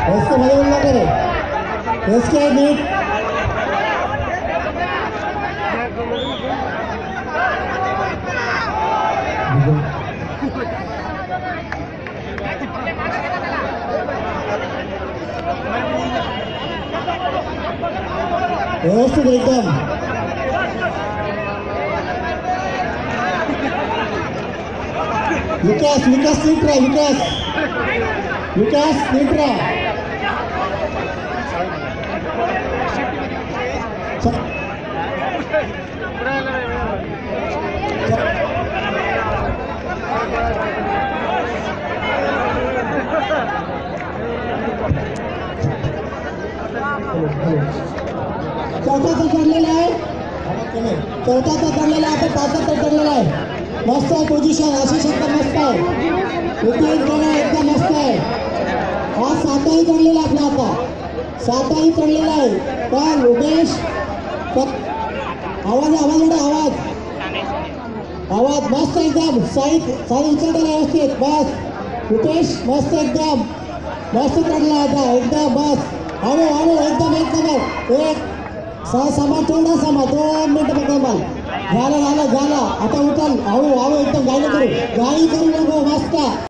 SK मध्ये बोलला करे एसके नीट व्यवस्थित एकदम विकास विकास नीट राहा विकास विकास नीट राहा चौथा पकडलेला आहे चौथा पकडलेला आहे पाचवा पकडलेला आहे मस्त आहे पोझिशन अशी शक्य मस्त आहे एकदम मस्त आहे हा साताही चढलेला आपला आता साताही चढलेला आहे पण रुपेश आवाज आवाज आवाज आवाज मस्त एकदम साईड उचललेला व्यवस्थित बस रुपेश मस्त एकदम मस्त चढला आता एकदम बस हळू हळू एकदम एक नंबर एक समा थोडा समा 2 मिनिटं कमाल झालं आता उचल हळू हळू एकदम गाडी करू नको मस्त